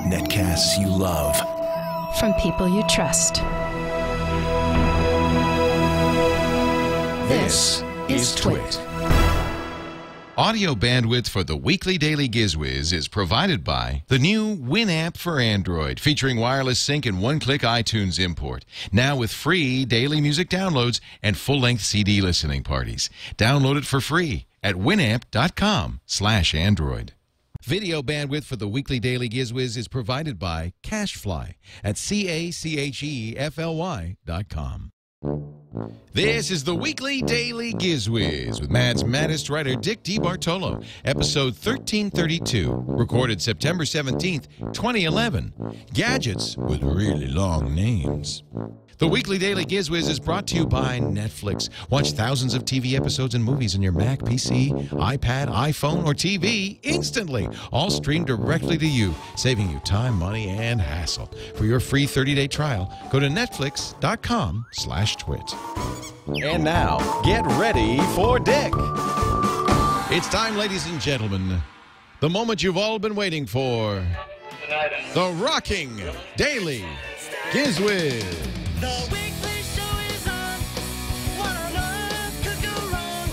Netcasts you love. From people you trust. This is TWiT. Audio bandwidth for the weekly Daily GizWiz is provided by the new Winamp for Android, featuring wireless sync and one-click iTunes import. Now with free daily music downloads and full-length CD listening parties. Download it for free at winamp.com/Android. Video bandwidth for the weekly Daily GizWiz is provided by CacheFly at CacheFly.com. This is the weekly Daily GizWiz with Mad's maddest writer Dick DeBartolo, episode 1332, recorded September 17th, 2011. Gadgets with really long names. The weekly Daily GizWiz is brought to you by Netflix. Watch thousands of TV episodes and movies on your Mac, PC, iPad, iPhone, or TV instantly. All streamed directly to you, saving you time, money, and hassle. For your free 30-day trial, go to netflix.com/twit. And now, get ready for Dick. It's time, ladies and gentlemen, the moment you've all been waiting for. The rocking Daily GizWiz. The weekly show is on. What on earth could go wrong?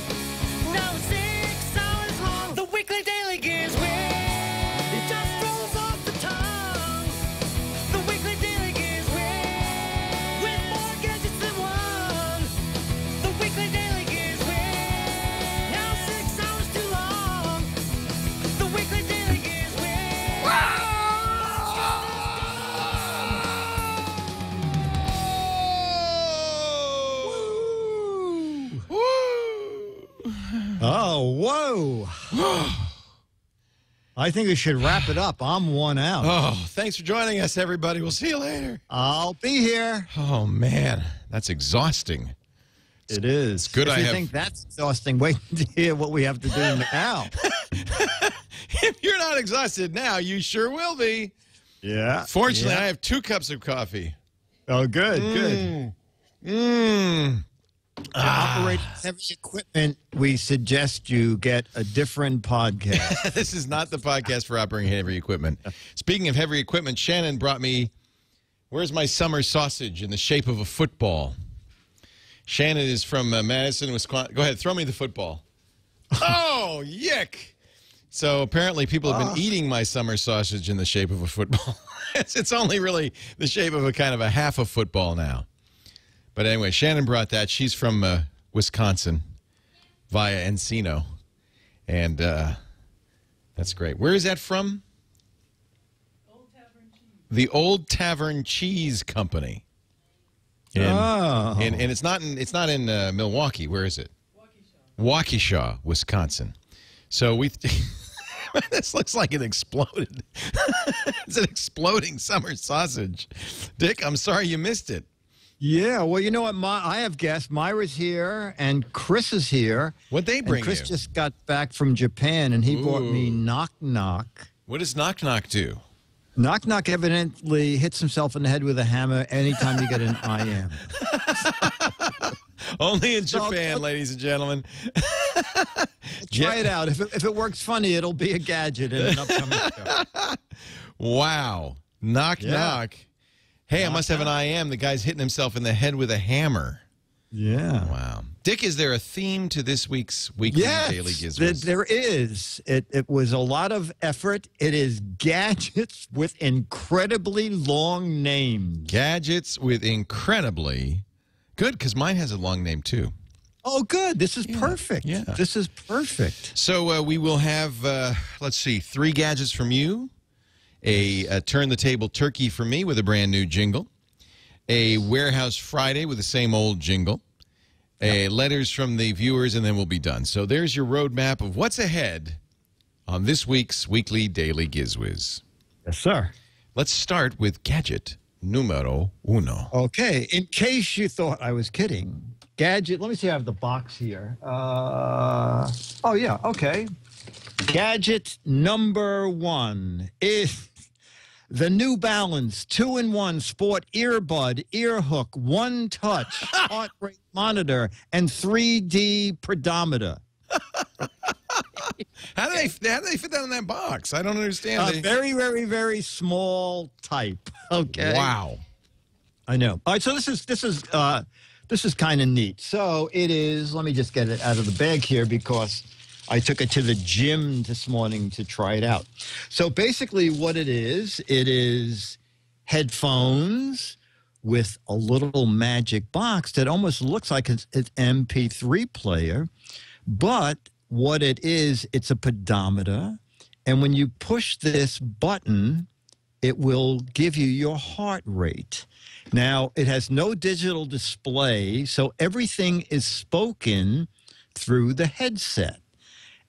Now it's 6 hours long. The weekly Daily GizWiz. It just rolls off the tongue. The weekly Daily GizWiz. With more gadgets than one. The weekly Daily GizWiz. Now 6 hours too long. The weekly Daily GizWiz. Oh, whoa. I think we should wrap it up. I'm one out. Oh, thanks for joining us, everybody. We'll see you later. I'll be here. Oh, man, that's exhausting. It is. Good if I you have- think that's exhausting, wait to hear what we have to do now. If you're not exhausted now, you sure will be. Yeah. Fortunately, yeah. I have 2 cups of coffee. Oh, good, good. To operate heavy equipment, we suggest you get a different podcast. This is not the podcast for operating heavy equipment. Speaking of heavy equipment, Shannon brought me, where's my summer sausage in the shape of a football? Shannon is from Madison, Wisconsin. Go ahead, throw me the football. Oh, yick. So apparently people have been eating my summer sausage in the shape of a football. It's only really the shape of a kind of a half a football now. But anyway, Shannon brought that. She's from Wisconsin via Encino. And that's great. Where is that from? Old Tavern Cheese. The Old Tavern Cheese Company. And it's not in Milwaukee. Where is it? Waukesha, Wisconsin. So we this looks like it exploded. It's an exploding summer sausage. Dick, I'm sorry you missed it. Yeah, well, you know what? I have guests. Myra's here, and Chris is here. What'd they bring and Chris you? just got back from Japan, and he brought me Knock Knock. What does Knock Knock do? Knock Knock evidently hits himself in the head with a hammer anytime you get an IM. Only in Japan, ladies and gentlemen. Try it out. If it works funny, it'll be a gadget in an upcoming show. Wow. Knock Knock. Hey, I must have an IM. The guy's hitting himself in the head with a hammer. Yeah. Wow. Dick, is there a theme to this week's weekly Daily GizWiz? There is. It was a lot of effort. It is gadgets with incredibly long names. Gadgets with incredibly... Good, because mine has a long name, too. Oh, good. This is perfect. Yeah. This is perfect. So we will have, let's see, 3 gadgets from you. A Turn the Table Turkey from me with a brand new jingle. A Warehouse Friday with the same old jingle. A letters from the viewers, and then we'll be done. So there's your roadmap of what's ahead on this week's weekly Daily GizWiz. Yes, sir. Let's start with gadget numero uno. Okay. In case you thought I was kidding, gadget. Let me see. I have the box here. Oh, yeah. Okay. Gadget number 1 is the New Balance 2-in-1 Sport Earbud, Ear Hook, One Touch, Heart Rate Monitor, and 3D Pedometer. How do they fit that in that box? I don't understand. Very, very, very small type. Okay. Wow. I know. All right, so this is kind of neat. So it is. Let me just get it out of the bag here because I took it to the gym this morning to try it out. So basically, what it is headphones with a little magic box that almost looks like it's an MP3 player, but what it is, it's a pedometer, and when you push this button, it will give you your heart rate. Now, it has no digital display, so everything is spoken through the headset.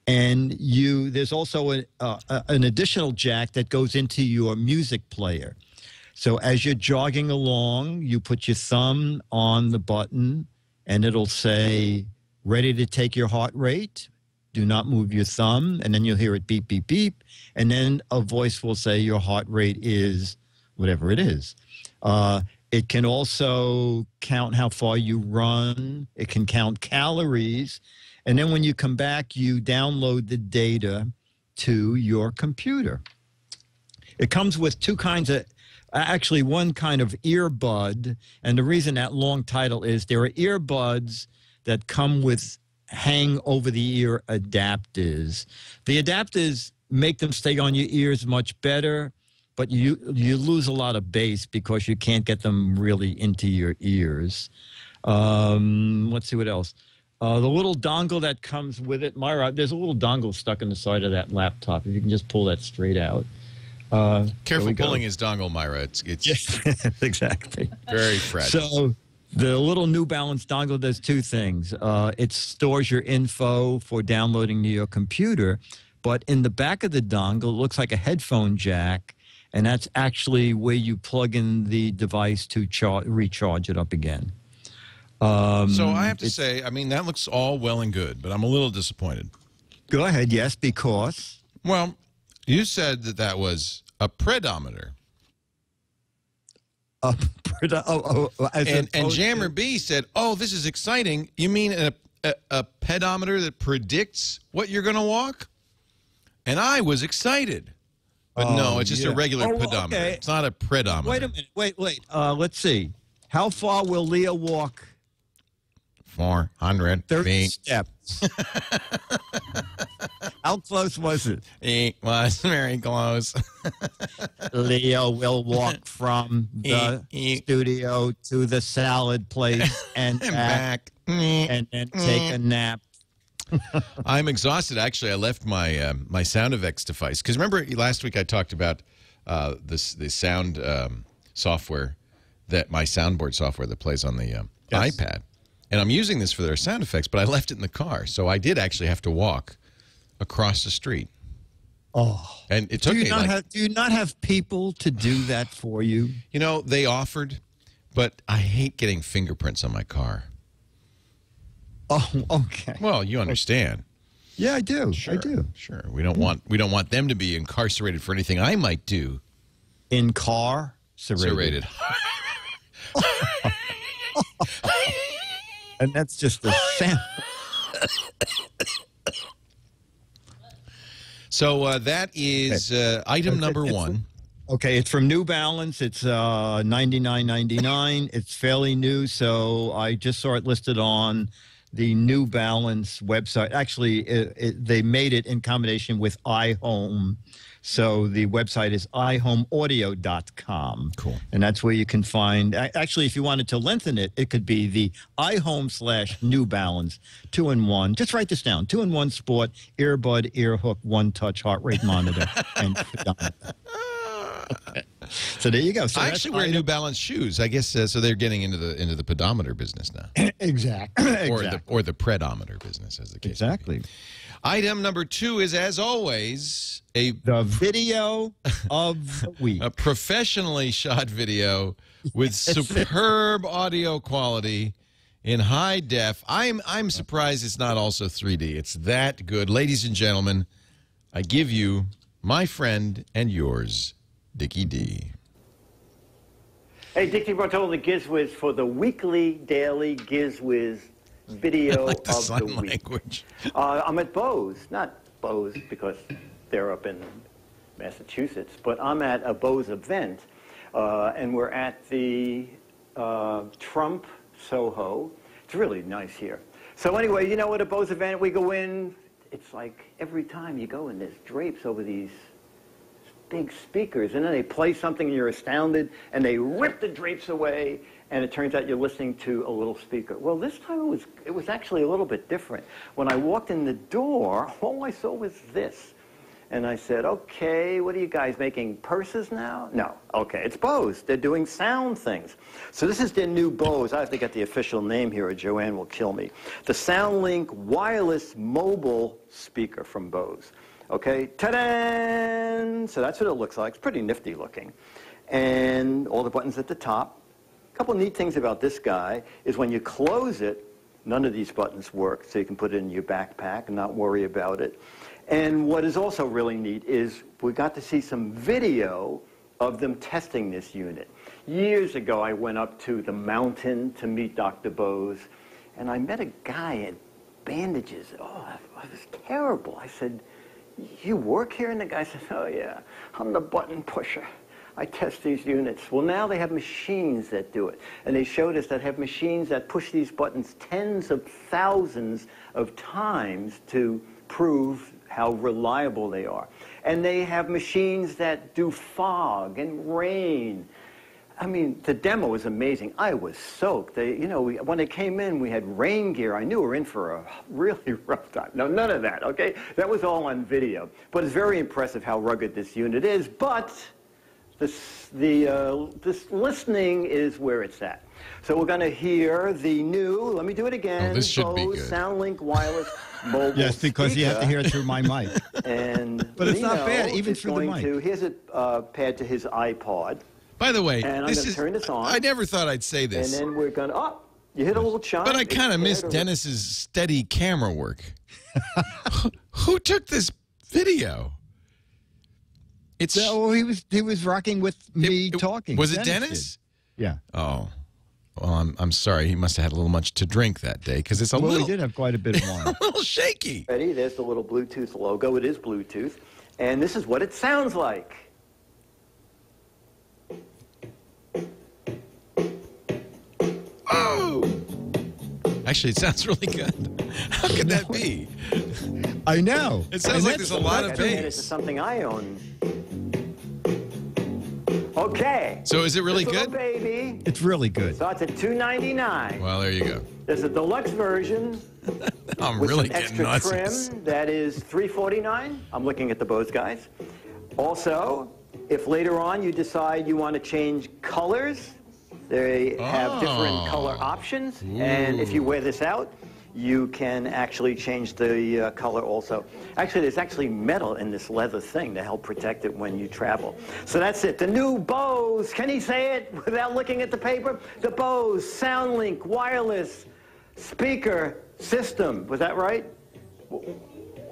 And there's also an additional jack that goes into your music player. So as you're jogging along, you put your thumb on the button, and it'll say, ready to take your heart rate. Do not move your thumb. And then you'll hear it beep, beep, beep. And then a voice will say your heart rate is whatever it is. It can also count how far you run. It can count calories. And then when you come back, you download the data to your computer. It comes with two kinds of, actually one kind of earbud. And the reason that long title is there are earbuds that come with hang over the ear adapters. The adapters make them stay on your ears much better, but you lose a lot of bass because you can't get them really into your ears. Let's see what else. The little dongle that comes with it, Myra, there's a little dongle stuck in the side of that laptop. If you can just pull that straight out. Careful pulling his dongle, Myra. It's yes, exactly. Very fragile. So the little New Balance dongle does two things. It stores your info for downloading to your computer, but in the back of the dongle, it looks like a headphone jack, and that's actually where you plug in the device to recharge it up again. So I have to say, I mean, that looks all well and good, but I'm a little disappointed. Go ahead, yes, because? Well, you said that was a pedometer. And Jammer B said, oh, this is exciting. You mean a pedometer that predicts what you're going to walk? And I was excited. But no, it's just a regular pedometer. Okay. It's not a pedometer. Wait a minute. Wait. Let's see. How far will Leah walk? 400 30 feet. steps. How close was it? It was very close. Leo will walk from the studio to the salad place and back. And then take a nap. I'm exhausted. Actually, I left my my sound effects device. Because remember last week I talked about the sound software, my soundboard software that plays on the iPad. And I'm using this for their sound effects, but I left it in the car. So I did actually have to walk across the street. Oh. And it took me do you not have people to do that for you? You know, they offered, but I hate getting fingerprints on my car. Oh, okay. Well, you understand. Yeah, I do. Sure, I do. Sure. We don't want them to be incarcerated for anything I might do. Incarcerated. And that's just a sample. So that is item number one. Okay, it's from New Balance. It's $99.99. It's fairly new, so I just saw it listed on the New Balance website. Actually, they made it in combination with iHome. So the website is iHomeAudio.com. Cool. And that's where you can find, actually, if you wanted to lengthen it, it could be the iHome/New Balance 2-in-1. Just write this down. 2-in-1 Sport, earbud, ear hook, one-touch heart rate monitor, and pedometer. So there you go. So I actually wear New Balance shoes. I guess so. They're getting into the pedometer business now. Exactly. Or the predometer business, as the case. Exactly. Item number two is, as always, the video of the week. A professionally shot video with superb audio quality in high def. I'm surprised it's not also 3D. It's that good. Ladies and gentlemen, I give you my friend and yours, Dickie D. Hey, Dick DeBartolo, the GizWiz for the weekly, daily GizWiz video I like the of sign the week. language. I'm at Bose, not Bose because they're up in Massachusetts. But I'm at a Bose event, and we're at the Trump Soho. It's really nice here. So anyway, you know, at a Bose event, we go in. It's like every time you go in, there's drapes over these big speakers, and then they play something and you're astounded, and they rip the drapes away, and it turns out you're listening to a little speaker. Well, this time it was actually a little bit different. When I walked in the door, all I saw was this. And I said, okay, what are you guys making, purses now? No. Okay, it's Bose. They're doing sound things. So this is their new Bose. I have to get the official name here or Joanne will kill me. The SoundLink wireless mobile speaker from Bose. Okay, ta-da! So that's what it looks like. It's pretty nifty looking. And all the buttons at the top. A couple neat things about this guy is when you close it, none of these buttons work, so you can put it in your backpack and not worry about it. And what is also really neat is we got to see some video of them testing this unit. Years ago, I went up to the mountain to meet Dr. Bose, and I met a guy in bandages. Oh, it was terrible. I said, you work here? And the guy said, oh, yeah, I'm the button pusher. I test these units. Well, now they have machines that do it. And they showed us that have machines that push these buttons tens of thousands of times to prove how reliable they are. And they have machines that do fog and rain. I mean, the demo was amazing. I was soaked. You know, when they came in, we had rain gear. I knew we were in for a really rough time. No, none of that, okay? That was all on video. But it's very impressive how rugged this unit is. But this listening is where it's at. So we're going to hear the new, let me do it again, this should be Bose good. SoundLink wireless mobile Yes, because speaker. you have to hear it through my mic. And But it's not Lino bad, even is through the going mic. Here's a pad to his iPod. By the way, And I'm this gonna is, turn this on. I never thought I'd say And this, then we're going to, oh, you hit a little chime. but I It's kind of miss paired Dennis's steady camera work. Who took this video? It's So he was rocking with me talking. Was it Dennis Dennis? did. Yeah. Oh, well, I'm sorry. He must have had a little much to drink that day because it's a Well, little we did have quite a bit of wine. a little shaky. Ready? There's the little Bluetooth logo. It is Bluetooth. And this is what it sounds like. Oh, actually, it sounds really good. How could that be? I know. It sounds And like that's there's a lot of Wait a minute, This is bass. something I own. Okay. So is it really This little good? baby It's really good. starts at $2.99. Well, there you go. There's a deluxe version I'm with really some getting extra nauseous. trim that is $3.49. I'm looking at the Bose guys. Also, if later on you decide you want to change colors, they have different color options. And if you wear this out, you can actually change the color also. Actually, there's actually metal in this leather thing to help protect it when you travel. So that's it. The new Bose, can he say it without looking at the paper? The Bose SoundLink wireless speaker system. Was that right?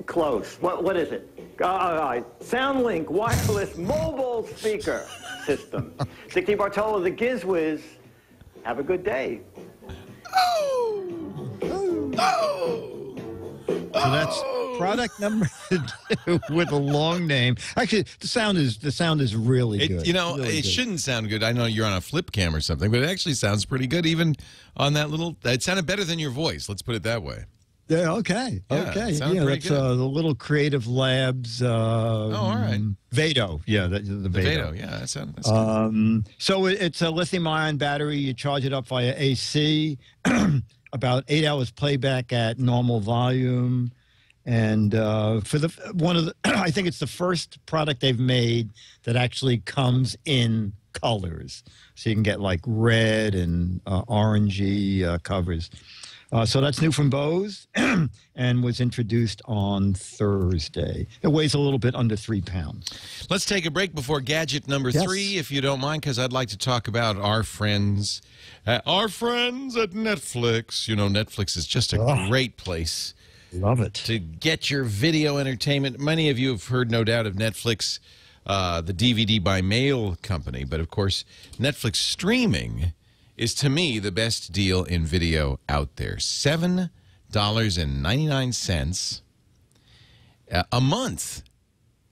Close. What is it? SoundLink wireless mobile speaker system. Dick DeBartolo, the GizWiz. Have a good day. So that's product number 2 with a long name. Actually, the sound is really good. You know, Really it good. shouldn't sound good. I know you're on a flip cam or something, but it actually sounds pretty good even on that little. It sounded better than your voice. Let's put it that way. Yeah, okay. Yeah, Okay. it sounded pretty That's good. the little Creative Labs. all right. Vado. Yeah, the Vado. Vado, yeah, that's good. So it's a lithium-ion battery. You charge it up via AC. About 8 hours playback at normal volume. And for I think it's the first product they've made that actually comes in colors. So you can get like red and orangey covers. So that's new from Bose and was introduced on Thursday. It weighs a little bit under 3 pounds. Let's take a break before gadget number Yes. 3, if you don't mind, because I'd like to talk about our friends at Netflix. You know, Netflix is just a great place Love it. to get your video entertainment. Many of you have heard, no doubt, of Netflix, the DVD by mail company. But, of course, Netflix streaming is, to me, the best deal in video out there. $7.99. a month.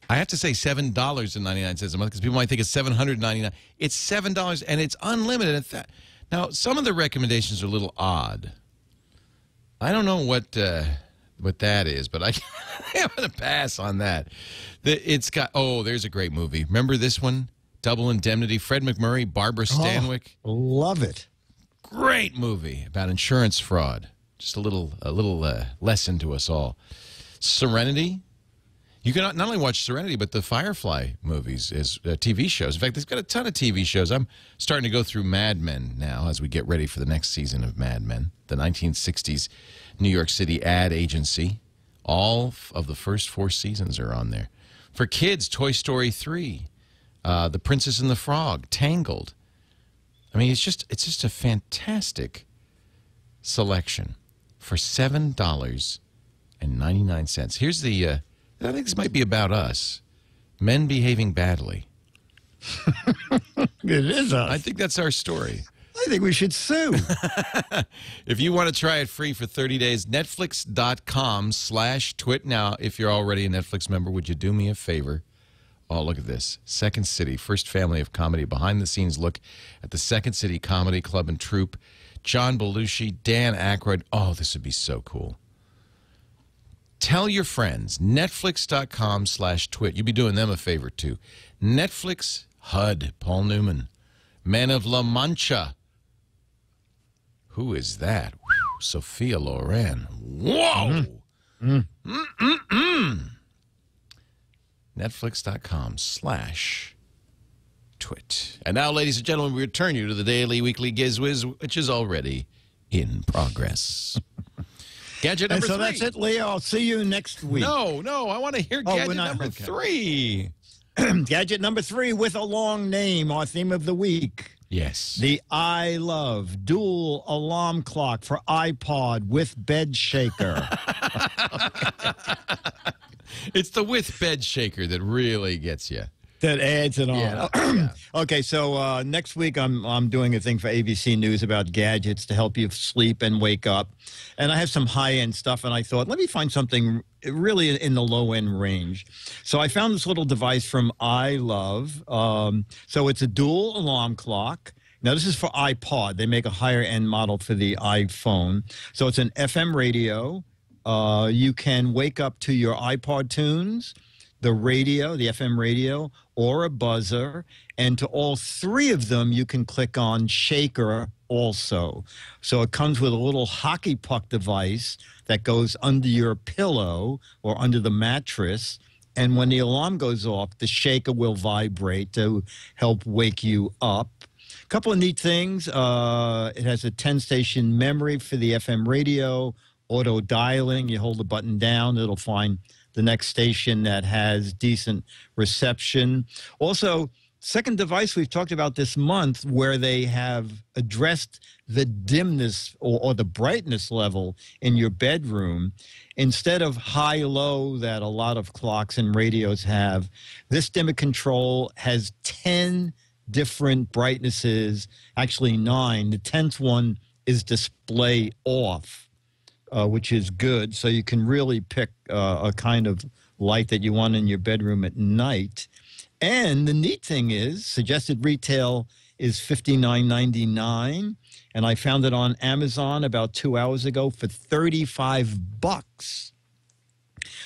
I have to say $7.99 a month because people might think it's $799. It's $7 and it's unlimited. Now, some of the recommendations are a little odd. I don't know what that is, but I'm going to pass on that. It's got, there's a great movie. Remember this one? Double Indemnity. Fred McMurray, Barbara Stanwyck. Oh, love it. Great movie about insurance fraud. Just a little lesson to us all. Serenity. You can not only watch Serenity, but the Firefly movies as TV shows. In fact, it's got a ton of TV shows. I'm starting to go through Mad Men now as we get ready for the next season of Mad Men, the 1960s New York City ad agency. All of the first 4 seasons are on there. For kids, Toy Story 3, The Princess and the Frog, Tangled. I mean, it's just a fantastic selection for $7.99. Here's the. I think this might be about us. Men behaving badly. It is us. I think that's our story. I think we should sue. If you want to try it free for 30 days, Netflix.com/twit. Now, if you're already a Netflix member, would you do me a favor? Oh, look at this. Second City, first family of comedy, behind-the-scenes look at the Second City Comedy Club and Troupe. John Belushi, Dan Aykroyd. Oh, this would be so cool. Tell your friends, Netflix.com/twit. You'd be doing them a favor, too. Netflix, HUD, Paul Newman. Men of La Mancha. Who is that? Whew, Sophia Loren. Whoa! Netflix.com/twit. And now, ladies and gentlemen, we return you to the daily, weekly GizWiz, which is already in progress. Gadget number 3. That's it, Leo. I'll see you next week. No, I want to hear gadget number 3. Gadget number 3 with a long name, our theme of the week. Yes. The iLove dual alarm clock for iPod with bed shaker. It's the with bed shaker that really gets you. That adds it on. Yeah. Okay, so next week I'm doing a thing for ABC News about gadgets to help you sleep and wake up. And I have some high-end stuff, and I thought, let me find something really in the low-end range. So I found this little device from iLove. So it's a dual alarm clock. Now, this is for iPod. They make a higher-end model for the iPhone. So it's an FM radio. You can wake up to your iPod tunes, the radio, the FM radio, or a buzzer. And to all 3 of them, you can click on shaker also. So it comes with a little hockey puck device that goes under your pillow or under the mattress. And when the alarm goes off, the shaker will vibrate to help wake you up. A couple of neat things. It has a 10-station memory for the FM radio, auto dialing. You hold the button down, it'll find the next station that has decent reception. Also, second device we've talked about this month where they have addressed the dimness or the brightness level in your bedroom. Instead of high-low that a lot of clocks and radios have, this dimmer control has 10 different brightnesses, actually 9. The 10th one is display off. Which is good, so you can really pick a kind of light that you want in your bedroom at night. And the neat thing is, suggested retail is $59.99, and I found it on Amazon about 2 hours ago for $35.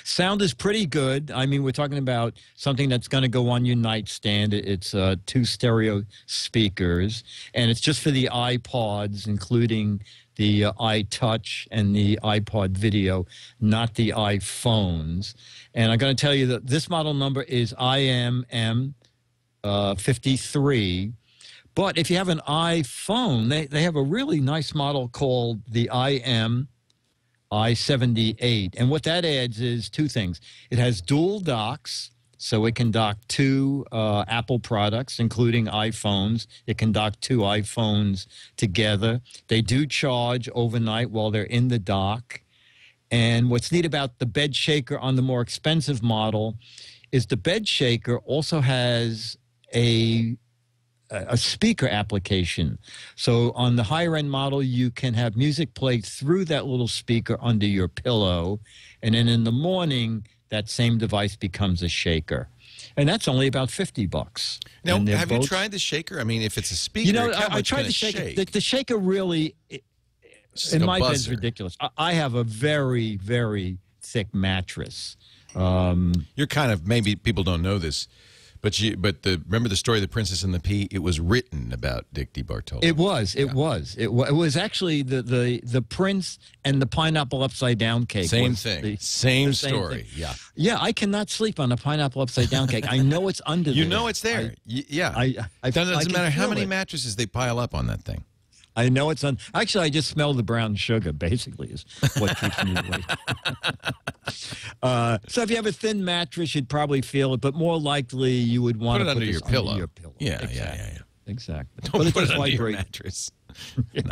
Sound is pretty good. I mean, we're talking about something that's going to go on your nightstand. It's 2 stereo speakers, and it's just for the iPods, including the iTouch and the iPod video, not the iPhones. And I'm going to tell you that this model number is IMM53. But if you have an iPhone, they have a really nice model called the I78. And what that adds is 2 things. It has dual docks, so it can dock 2 Apple products, including iPhones. It can dock 2 iPhones together. They do charge overnight while they're in the dock. And what's neat about the bed shaker on the more expensive model is the bed shaker also has a speaker application. So on the higher end model, you can have music played through that little speaker under your pillow. And then in the morning, that same device becomes a shaker. And that's only about $50. Now, And they're have you both- tried the shaker? I mean, if it's a speaker, You know, how I much tried can the it shaker. shake? The shaker really, It's in like a my opinion, is buzzer. ridiculous. I have a very, very thick mattress. You're kind of, maybe people don't know this, but remember the story of The Princess and the Pea? It was written about Dick DeBartolo. It was. It was actually the prince and the pineapple upside down cake. Same was thing. the Same same story. thing. Yeah. Yeah, I cannot sleep on a pineapple upside down cake. I know it's under there. You know it's there. Yeah. I Doesn't can matter how feel many it. mattresses they pile up on that thing. I know it's on. Actually, I just smell the brown sugar, basically, is what keeps me awake. So if you have a thin mattress, you'd probably feel it, but more likely you would want Put to it under this your pillow. Under your pillow. Yeah, exactly. yeah. Exactly. Don't But put it does under your vibrate. mattress. No.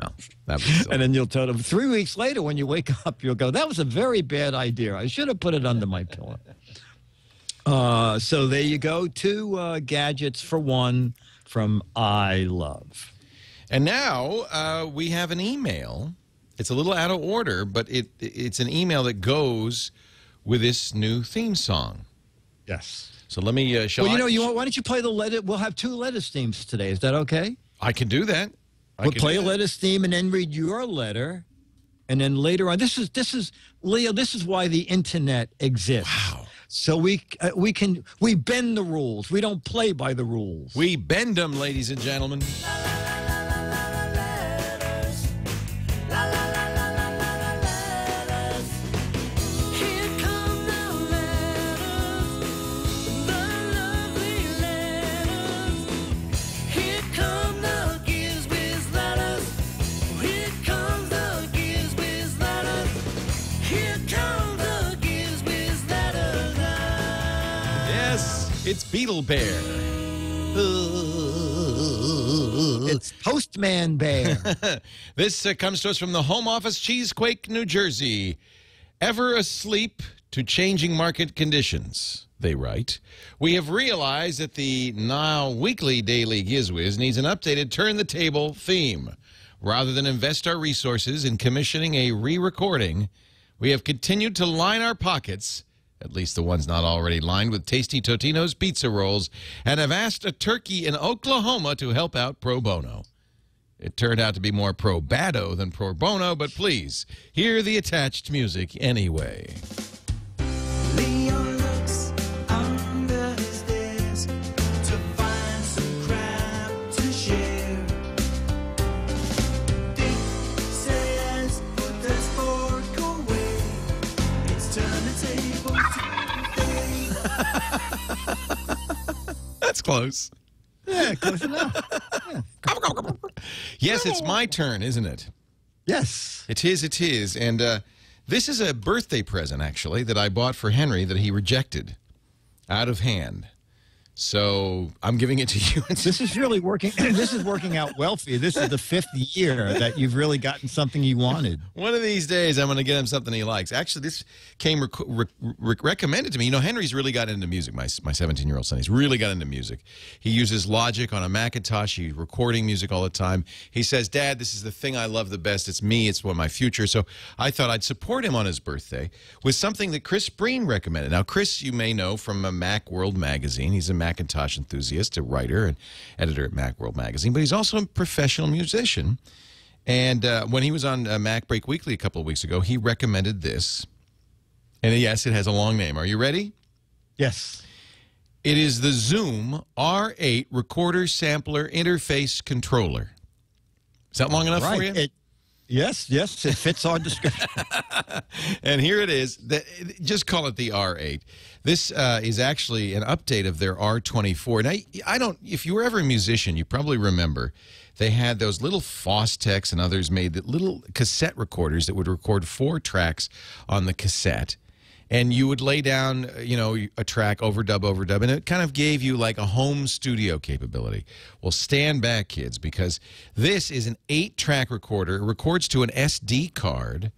That was silly. And then you'll tell them 3 weeks later when you wake up, you'll go, that was a very bad idea. I should have put it under my pillow. So there you go. 2 gadgets for one from iLove. And now we have an email. It's a little out of order, but it's an email that goes with this new theme song. Yes. So let me, Well, why don't you play the letter? We'll have 2 lettuce themes today. Is that okay? I can do that. We'll play a lettuce theme and then read your letter. And then later on, this is Leo, this is why the internet exists. Wow. So we bend the rules. We don't play by the rules. We bend them, ladies and gentlemen. Here come the letters, the lovely letters. Here come the GizWiz letters. Here comes the GizWiz letters. Here comes the GizWiz letters. Yes, it's Beetle Bear. It's Postman Bear. This comes to us from the Home Office, Cheesequake, New Jersey. Ever asleep to changing market conditions, they write. We have realized that the now weekly daily GizWiz needs an updated Turn the Table theme. Rather than invest our resources in commissioning a re-recording, we have continued to line our pockets, at least the ones not already lined, with tasty Totino's pizza rolls, and have asked a turkey in Oklahoma to help out pro bono. It turned out to be more pro bado than pro bono, but please, hear the attached music anyway. Leon looks under his desk to find some crap to share. Dick says, put that fork away. It's turn the table Tuesday. That's close. Yeah, close enough. Yes, it's my turn, isn't it? Yes. It is. And this is a birthday present, actually, that I bought for Henry that he rejected out of hand. So I'm giving it to you. This is really working. This is working out well for you. This is the 5th year that you've really gotten something you wanted. One of these days, I'm going to get him something he likes. Actually, this came recommended to me. You know, Henry's really got into music, my 17-year-old son. He's really got into music. He uses Logic on a Macintosh. He's recording music all the time. He says, Dad, this is the thing I love the best. It's me. It's my future. So I thought I'd support him on his birthday with something that Chris Breen recommended. Now, Chris, you may know from Macworld magazine. He's a Macintosh enthusiast, a writer and editor at Macworld magazine, but he's also a professional musician. And when he was on Mac Break Weekly a couple of weeks ago, he recommended this. And yes, it has a long name. Are you ready? Yes. It is the Zoom R8 Recorder Sampler Interface Controller. Is that long enough for you? Yes, it fits our description. And here it is. Just call it the R8. This is actually an update of their R24. Now, if you were ever a musician, you probably remember they had those little Fostex and others made that little cassette recorders that would record 4 tracks on the cassette. And you would lay down, a track, overdub, and it kind of gave you like a home studio capability. Well, stand back, kids, because this is an 8-track recorder. It records to an SD card.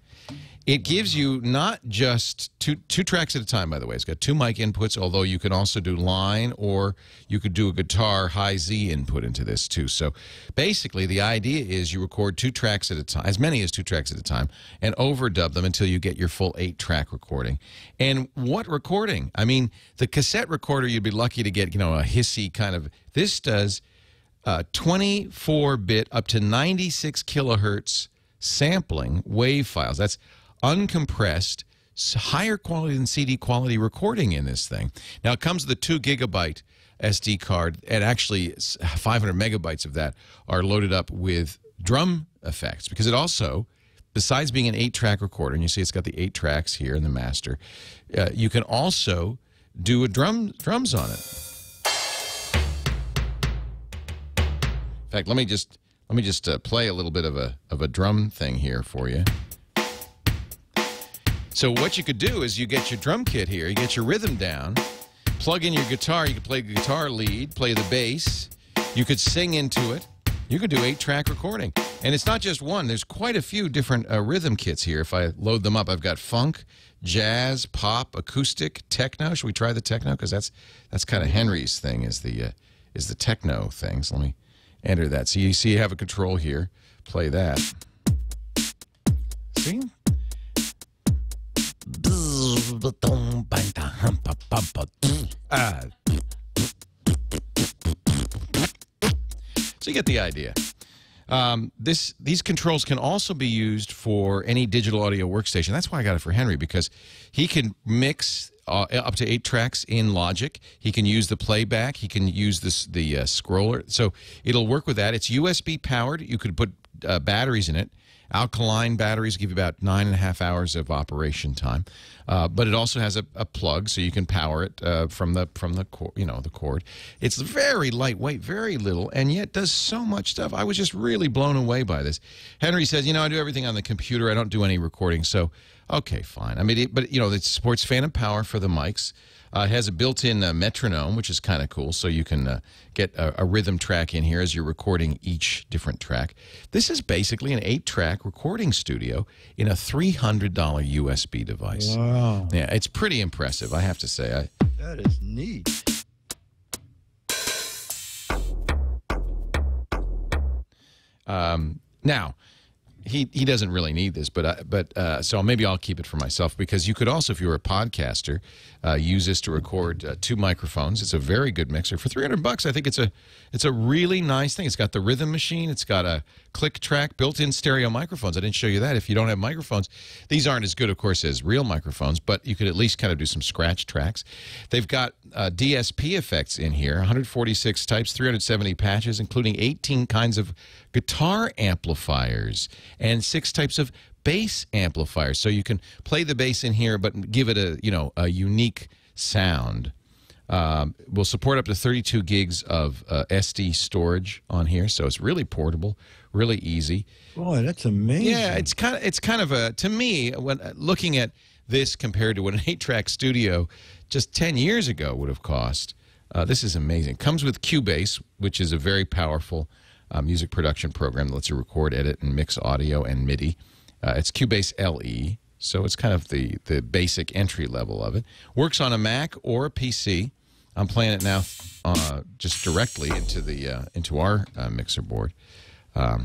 It gives you not just two tracks at a time, by the way. It's got 2 mic inputs, although you can also do line, or you could do a guitar high Z input into this, too. So basically, the idea is you record 2 tracks at a time, as many as 2 tracks at a time, and overdub them until you get your full 8-track recording. And what recording? I mean, the cassette recorder, you'd be lucky to get, a hissy kind of... This does 24-bit up to 96 kilohertz sampling wave files. That's uncompressed, higher quality than CD quality recording in this thing. Now, it comes with a 2 gigabyte SD card, and actually 500 megabytes of that are loaded up with drum effects, because it also, besides being an 8-track recorder, and you see it's got the 8 tracks here in the master, you can also do drums on it. In fact, let me just play a little bit of a drum thing here for you. So what you could do is you get your drum kit here, you get your rhythm down, plug in your guitar, you could play the guitar lead, play the bass, you could sing into it, you could do 8-track recording. And it's not just one, there's quite a few different rhythm kits here. If I load them up, I've got funk, jazz, pop, acoustic, techno. Should we try the techno? Because that's kind of Henry's thing, is the techno thing. So let me enter that. So you see you have a control here, play that. See? So you get the idea. These controls can also be used for any digital audio workstation. That's why I got it for Henry, because he can mix up to 8 tracks in Logic. He can use the playback. He can use the scroller. So it'll work with that. It's USB powered. You could put batteries in it. Alkaline batteries give you about 9.5 hours of operation time, but it also has a plug, so you can power it from the cord. It's very lightweight, very little, and yet does so much stuff. I was just really blown away by this. Henry says, I do everything on the computer. I don't do any recording, so okay, fine. I mean, but it supports phantom power for the mics. It has a built-in metronome, which is kind of cool, so you can get a rhythm track in here as you're recording each different track. This is basically an 8-track recording studio in a $300 USB device. Wow. Yeah, it's pretty impressive, I have to say. That is neat. Now, he doesn't really need this, but so maybe I'll keep it for myself, because you could also, if you were a podcaster, use this to record 2 microphones. It's a very good mixer for $300. I think it's a really nice thing. It's got the rhythm machine. It's got a click track, built-in stereo microphones. I didn't show you that. If you don't have microphones, these aren't as good, of course, as real microphones, but you could at least kind of do some scratch tracks. They've got DSP effects in here, 146 types, 370 patches, including 18 kinds of guitar amplifiers and 6 types of bass amplifiers. So you can play the bass in here, but give it a unique sound. We'll support up to 32 gigs of SD storage on here, so it's really portable, really easy. Boy, that's amazing. Yeah, it's kind of a, to me, when looking at this compared to what an 8-track studio just 10 years ago would have cost, this is amazing. Comes with Cubase, which is a very powerful music production program that lets you record, edit, and mix audio and MIDI. It's Cubase LE, so it's kind of the basic entry level of it. Works on a Mac or a PC. I'm playing it now just directly into our mixer board. I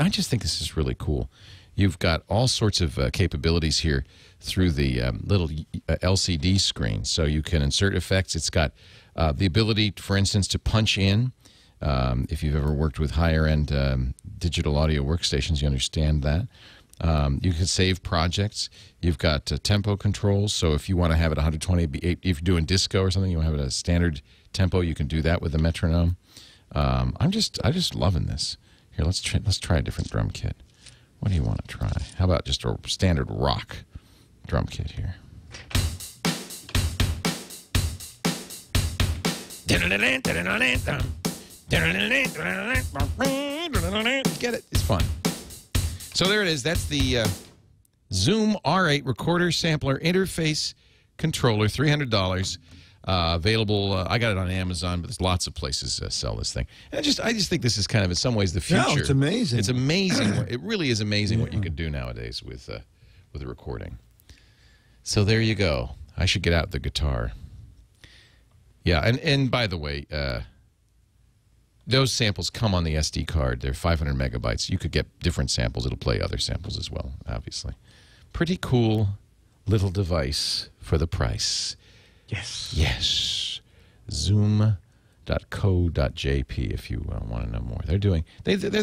just think this is really cool. You've got all sorts of capabilities here through the little LCD screen, so you can insert effects. It's got the ability, for instance, to punch in. If you've ever worked with higher-end digital audio workstations, you understand that. You can save projects. You've got tempo controls, so if you want to have it 120, if you're doing disco or something, you want to have it at a standard tempo, you can do that with a metronome. I'm just loving this. Here, let's try a different drum kit. What do you want to try? How about just a standard rock drum kit here? Get it? It's fun. So there it is. That's the Zoom R8 recorder sampler interface controller, $300. Available. I got it on Amazon, but there's lots of places sell this thing. And I just think this is kind of, in some ways, the future. No, it's amazing. It's amazing. It really is amazing what you can do nowadays with with a recording. So there you go. I should get out the guitar. Yeah, and by the way, those samples come on the SD card. They're 500 megabytes. You could get different samples. It'll play other samples as well, obviously. Pretty cool little device for the price. Yes. Yes. Zoom.co.jp if you want to know more. They're the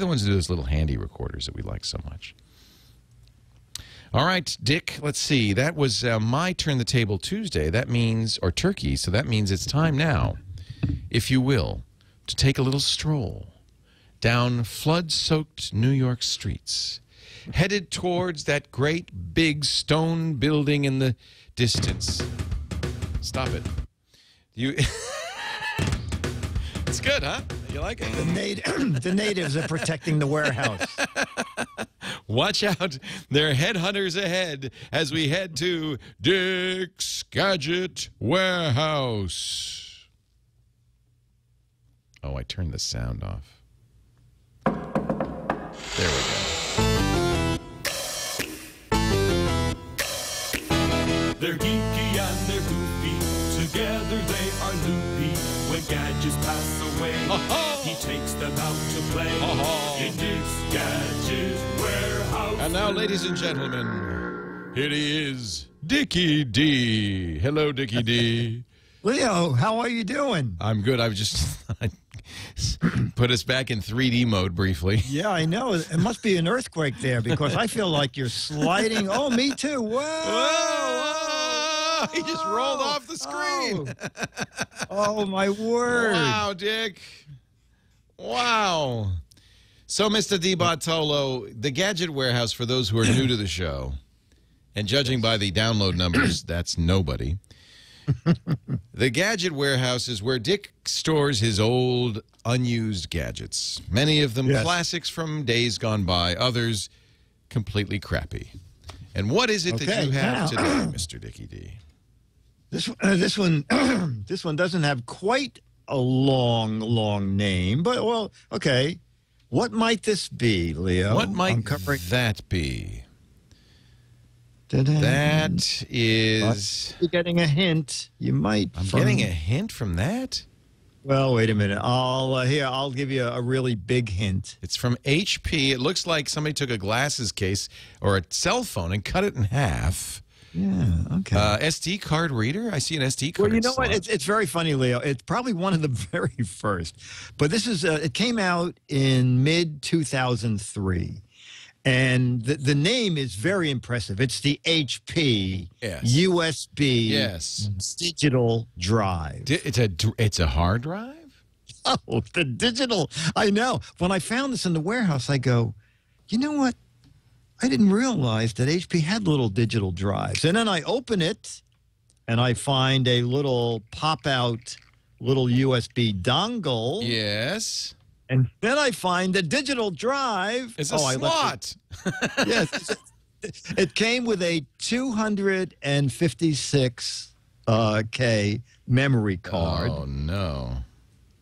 ones who do those little handy recorders that we like so much. All right, Dick, let's see. That was my Turn the Table Tuesday. That means, or Turkey, so that means it's time now, if you will, to take a little stroll down flood-soaked New York streets, headed towards that great big stone building in the distance. Stop it. It's good, huh? You like it? The natives are protecting the warehouse. Watch out. There are headhunters ahead as we head to Dick's Gadget Warehouse. Oh, I turned the sound off. There we go. They're geeky and they're goofy. Together they are loopy. When gadgets pass away, he takes them out to play. In Dick's Gadget Warehouse. And now, ladies and gentlemen, here he is, Dickie D. Hello, Dickie D. Leo, how are you doing? I'm good. I've just put us back in 3D mode briefly. Yeah, I know. It must be an earthquake there because I feel like you're sliding. Oh, me too. Whoa! Whoa! He just rolled off the screen. Oh, my word. Wow, Dick. Wow. So, Mr. DeBartolo, the Gadget Warehouse, for those who are new to the show, and judging by the download numbers, that's nobody. The Gadget Warehouse is where Dick stores his old, unused gadgets. Many of them classics from days gone by, others completely crappy. And what is it that you have today, Mr. Dickie D? This one doesn't have quite a long name, but, well, okay. What might this be, Leo? What might that be? That is... You're getting a hint. You might... I'm getting a hint from that? Well, wait a minute. I'll give you a really big hint. It's from HP. It looks like somebody took a glasses case or a cell phone and cut it in half. Yeah, okay. SD card reader? I see an SD card. Well, you know what? It's very funny, Leo. It's probably one of the very first. But this is, it came out in mid-2003. And the name is very impressive. It's the HP USB digital drive. It's a hard drive? Oh, the digital. I know. When I found this in the warehouse, I go, you know what? I didn't realize that HP had little digital drives. And then I open it, and I find a little pop-out little USB dongle. Yes. And then I find the digital drive. It's a slot. Yes. It came with a 256K memory card. Oh, no.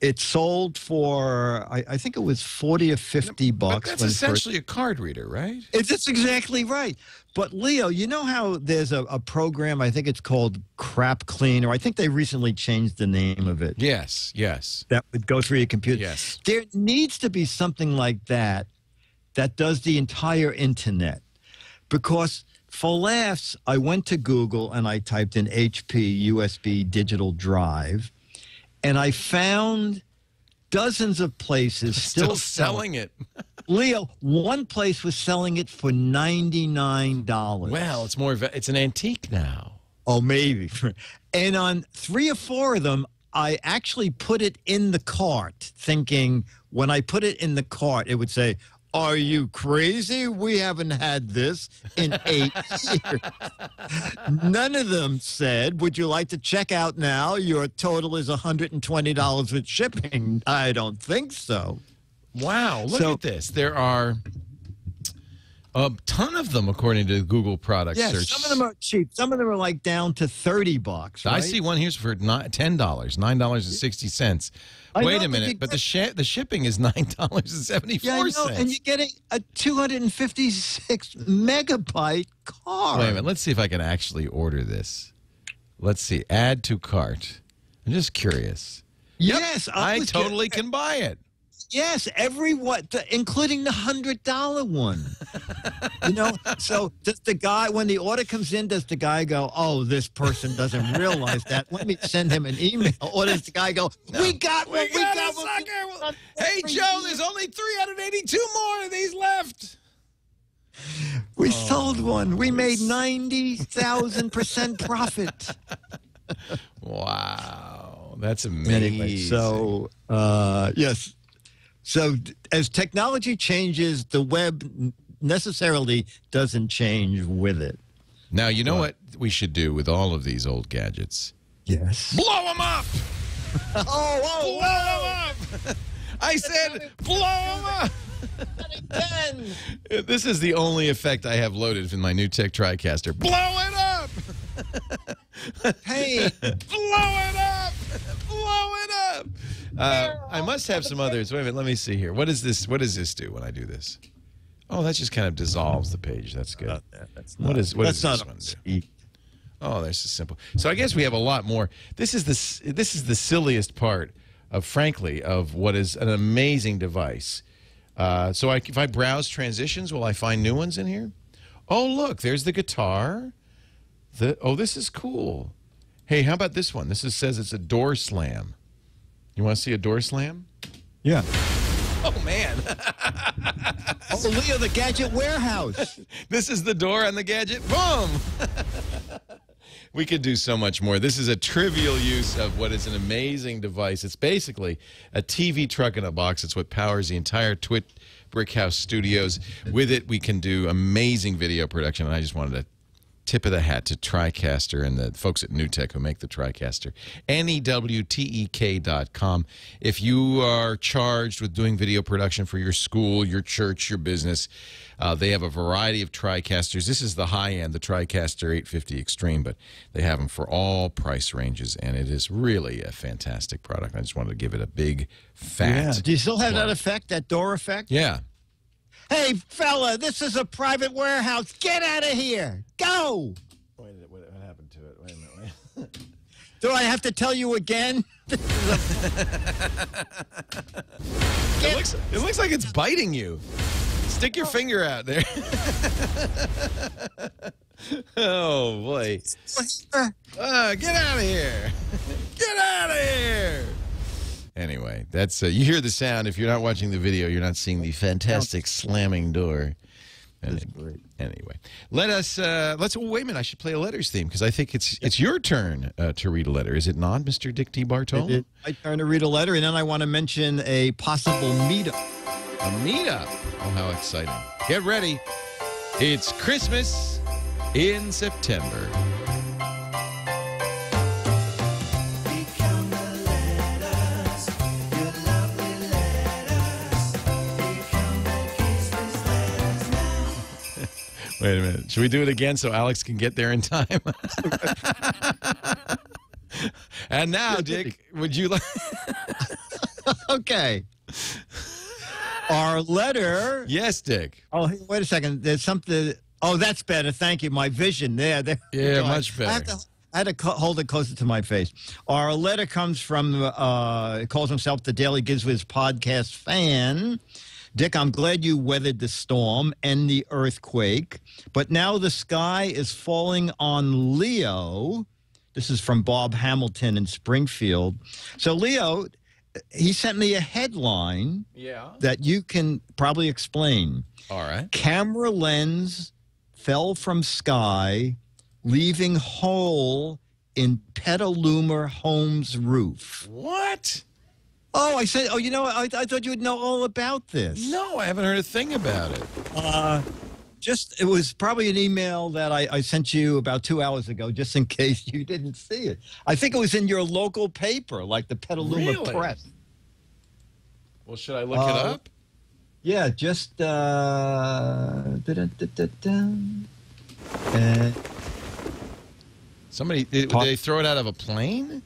It sold for, I think it was 40 or 50 bucks. But that's essentially a card reader, right? That's exactly right. But, Leo, you know how there's a program, I think it's called Crap Cleaner. I think they recently changed the name of it. Yes, yes. That would go through your computer. Yes. There needs to be something like that that does the entire internet. Because for laughs, I went to Google and I typed in HP USB digital drive. And I found dozens of places still selling it. Leo, one place was selling it for $99. Well, it's an antique now. Oh, maybe. And on 3 or 4 of them, I actually put it in the cart, thinking when I put it in the cart, it would say, "Are you crazy? We haven't had this in 8 years." None of them said, "Would you like to check out now? Your total is $120 with shipping." I don't think so. Wow, look at this. There are A ton of them, according to Google product Yeah, search. some of them are cheap. Some of them are like down to $30. Right? I see one here's for $10, $9.60. Wait a minute, but the shipping is $9.74. Yeah, I know, and you're getting a 256 megabyte card. Wait a minute, let's see if I can actually order this. Let's see, add to cart. I'm just curious. Yes, I totally can buy it. Yes, including the $100 one. So does the guy, when the order comes in, does the guy go, "Oh, this person doesn't realize that. Let me send him an email," or does the guy go, "We got one. We got one. Hey, Joe, there's only 382 more of these left." We sold one. We made 90,000% profit. Wow, that's amazing. Anyway, so yes. So as technology changes, the web necessarily doesn't change with it. Now, you know what we should do with all of these old gadgets? Yes. Blow them up! Blow them up! I said blow them up! Again. This is the only effect I have loaded in my new Tech TriCaster. Blow it up! Hey! Blow it up! Blow it up! I must have some others. Wait a minute. Let me see here. What does this do when I do this? Oh, that just kind of dissolves the page. That's good. What does this one do? Oh, that's just simple. So I guess we have a lot more. This is the silliest part of, frankly, of what is an amazing device. So if I browse transitions, will I find new ones in here? Oh, look, there's the guitar. This is cool. Hey, how about this one? This says it's a door slam. You want to see a door slam? Yeah. Oh, man. Leo, the Gadget Warehouse. This is the door on the Gadget. Boom! We could do so much more. This is a trivial use of what is an amazing device. It's basically a TV truck in a box. It's what powers the entire TWiT Brickhouse studios. With it, we can do amazing video production, and I just wanted to tip of the hat to TriCaster and the folks at NewTek who make the TriCaster. NEWTEK.com. If you are charged with doing video production for your school, your church, your business, they have a variety of TriCasters. This is the high-end, the TriCaster 850 Extreme, but they have them for all price ranges, and it is really a fantastic product. I just wanted to give it a big, fat... Yeah. Do you still have that effect, that door effect? Yeah. Hey, fella, this is a private warehouse. Get out of here. Go. Wait, what happened to it? Wait a minute. Do I have to tell you again? It looks like it's biting you. Stick your finger out there. Oh, boy. Get out of here. Get out of here. Anyway, that's you hear the sound. If you're not watching the video, you're not seeing the fantastic slamming door. That's great. Anyway, let's wait a minute. I should play a letters theme because I think it's your turn to read a letter. Is it not, Mr. Dick DeBartolo? It's my turn to read a letter, and then I want to mention a possible meetup. A meetup. Oh, how exciting. Get ready. It's Christmas in September. Wait a minute. Should we do it again so Alex can get there in time? And now, Dick, would you like... Okay. Our letter... Yes, Dick. Oh, wait a second. There's something... Oh, that's better. Thank you. My vision there. Yeah, much better. I had to hold it closer to my face. Our letter comes from, calls himself the Daily GizWiz podcast fan. Dick, I'm glad you weathered the storm and the earthquake, but now the sky is falling on Leo. This is from Bob Hamilton in Springfield. So, Leo, he sent me a headline that you can probably explain. All right. Camera lens fell from sky, leaving hole in Petaluma home's roof. What? Oh, I said, you know, I thought you would know all about this. No, I haven't heard a thing about it. It was probably an email that I sent you about 2 hours ago, just in case you didn't see it. I think it was in your local paper, like the Petaluma Really? Press. Well, should I look it up? Yeah, just Somebody, did they throw it out of a plane?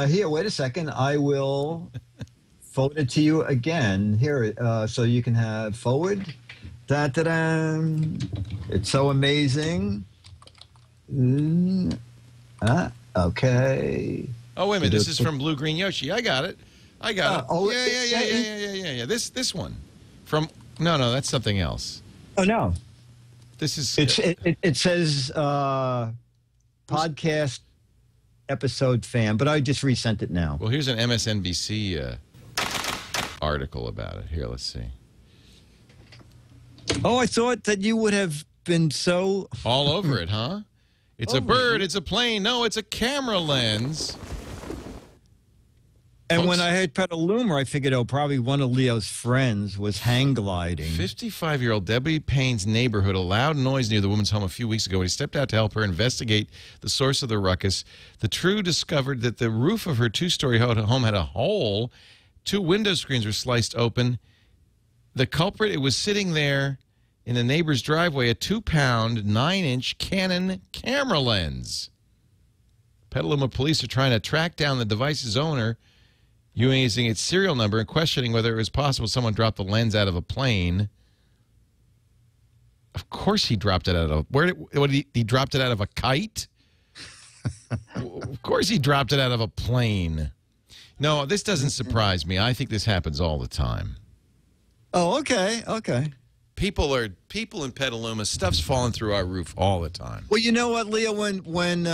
here, wait a second. I will forward it to you again. Here, so you can have forward. Da-da-da. It's so amazing. Okay. Oh, wait a minute. This is from Blue Green Yoshi. I got it. Yeah. This one. From, no, that's something else. Oh, no. This is. It says podcast episode fan, but I just resent it now. Well, here's an MSNBC article about it. Here, let's see. Oh, I thought that you would have been so... All over it, huh? It's a bird, it's a plane. No, it's a camera lens. And Folks, when I heard Petaluma, I figured, probably one of Leo's friends was hang gliding. 55-year-old Debbie Payne's neighborhood, a loud noise near the woman's home a few weeks ago. When he stepped out to help her investigate the source of the ruckus, the True discovered that the roof of her two-story home had a hole. 2 window screens were sliced open. The culprit, it was sitting there in the neighbor's driveway, a 2-pound, 9-inch Canon camera lens. Petaluma police are trying to track down the device's owner, using its serial number and questioning whether it was possible someone dropped the lens out of a plane. Of course he dropped it out of... He dropped it out of a kite? Of course he dropped it out of a plane. No, this doesn't surprise me. I think this happens all the time. Oh, okay. People in Petaluma, stuff's falling through our roof all the time. Well, you know what, Leo? When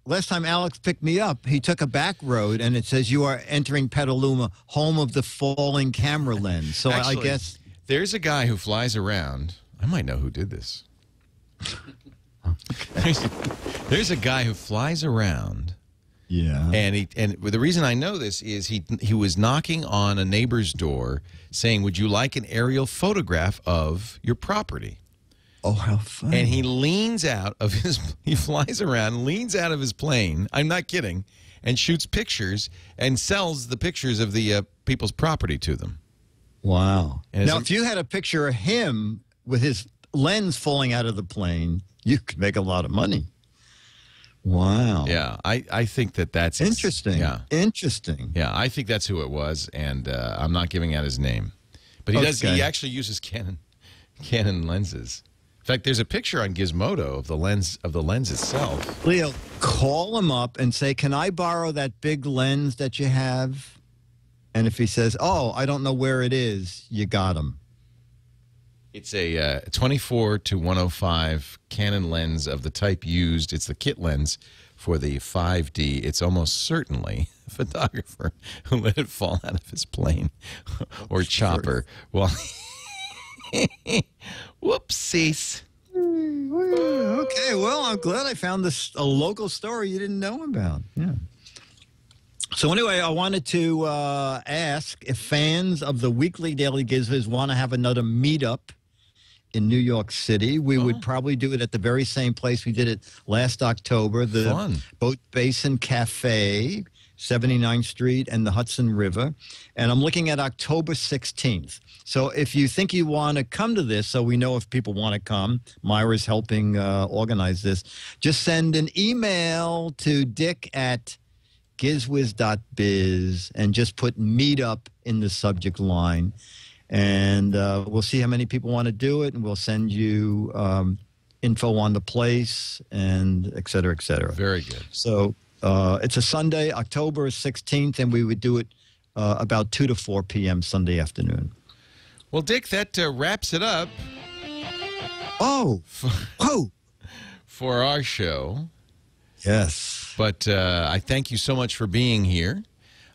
last time Alex picked me up, he took a back road, and it says you are entering Petaluma, home of the falling camera lens. So Actually, I guess there's a guy who flies around. I might know who did this. There's a guy who flies around. Yeah. And the reason I know this is he was knocking on a neighbor's door saying, "Would you like an aerial photograph of your property?" Oh, how funny. And he leans out of he flies around, leans out of his plane, I'm not kidding, and shoots pictures and sells the pictures of the people's property to them. Wow. And Now, if you had a picture of him with his lens falling out of the plane, you could make a lot of money. Wow. Yeah, I think that's... Interesting. Yeah. Interesting. Yeah, I think that's who it was, and I'm not giving out his name. But he does. He actually uses Canon lenses. In fact, there's a picture on Gizmodo of the lens itself. Leo, call him up and say, "Can I borrow that big lens that you have?" And if he says, "Oh, I don't know where it is," you got him. It's a 24 to 105 Canon lens of the type used. It's the kit lens for the 5D. It's almost certainly a photographer who let it fall out of his plane or chopper. Well, whoopsies. Okay, well, I'm glad I found a local story you didn't know about. Yeah. So anyway, I wanted to ask if fans of the weekly Daily GizWiz want to have another meetup in New York City. We would probably do it at the very same place we did it last October, the Boat Basin Cafe, 79th Street and the Hudson River. And I'm looking at October 16th. So if you think you want to come to this, so we know if people want to come, Myra's helping organize this, just send an email to dick@GizWiz.Biz and just put meetup in the subject line. And we'll see how many people want to do it, and we'll send you info on the place and et cetera, et cetera. Very good. So it's a Sunday, October 16th, and we would do it about 2 to 4 p.m. Sunday afternoon. Well, Dick, that wraps it up. Oh, for our show. Yes. But I thank you so much for being here.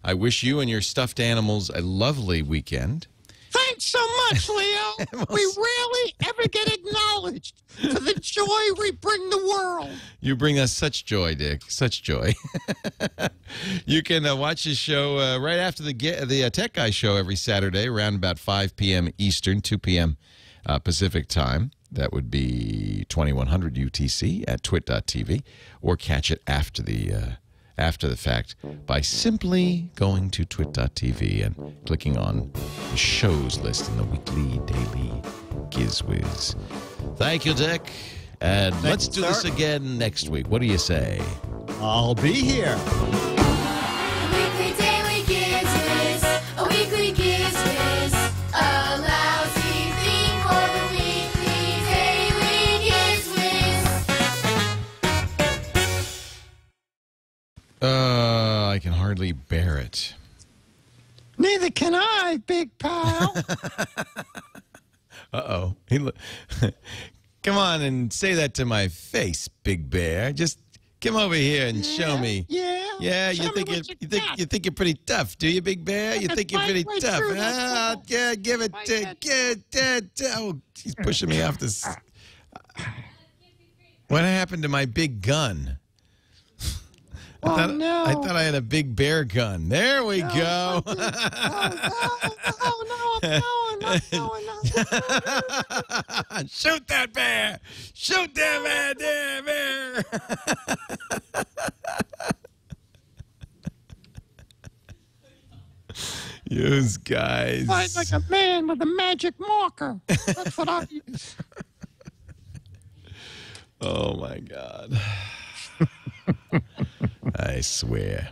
I wish you and your stuffed animals a lovely weekend. Thanks so much, Leo. We rarely ever get acknowledged for the joy we bring the world. You bring us such joy, Dick. Such joy. You can watch this show right after the Tech Guy show every Saturday around about 5 p.m. Eastern, 2 p.m. Pacific time. That would be 2100 UTC at twit.tv, or catch it after the after the fact by simply going to twit.tv and clicking on the shows list in the weekly, daily GizWiz. Thank you, Dick. And let's do this again next week. What do you say? I'll be here. Weekly daily GizWiz, a weekly GizWiz, a lousy theme for the weekly daily GizWiz. I can hardly bear it. Neither can I, big pal. Uh-oh. Come on and say that to my face, Big Bear. Just come over here and show me. Yeah. You think you're pretty tough, do you, Big Bear? You think you're pretty tough? Yeah, give it to. Oh, he's pushing me off this. What happened to my big gun? I thought I had a Big Bear gun. There we go. No, I'm going. Shoot that bear! Shoot that bear! Yous guys. Fight like a man with a magic marker. That's what I use. Oh my God. I swear.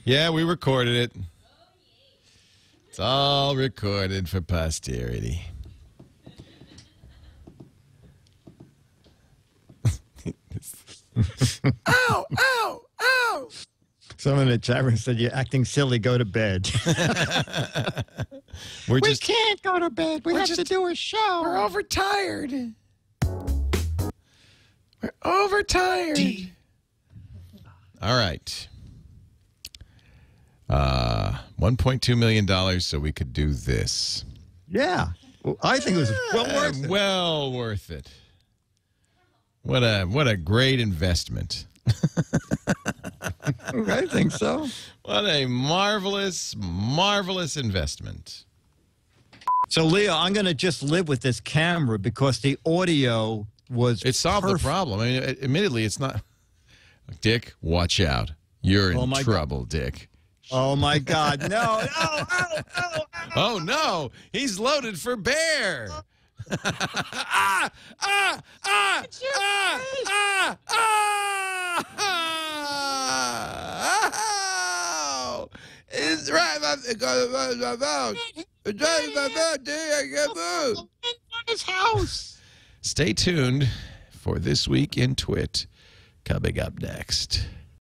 Yeah, we recorded it. It's all recorded for posterity. Ow, ow, ow. Someone in the chat room said, you're acting silly, go to bed. We can't go to bed. We have to do a show. We're overtired. We're overtired. All right. $1.2 million so we could do this. Yeah. Well, I think it was well worth it. Well worth it. What a great investment. I think so. What a marvelous, marvelous investment. So, Leo, I'm going to just live with this camera because the audio was It solved the problem. I mean, admittedly, it's not. Dick, watch out. You're in trouble, Dick. Oh, my God. No. Oh, no. He's loaded for bear. It's right. His house. Stay tuned for This Week in Twit coming up next.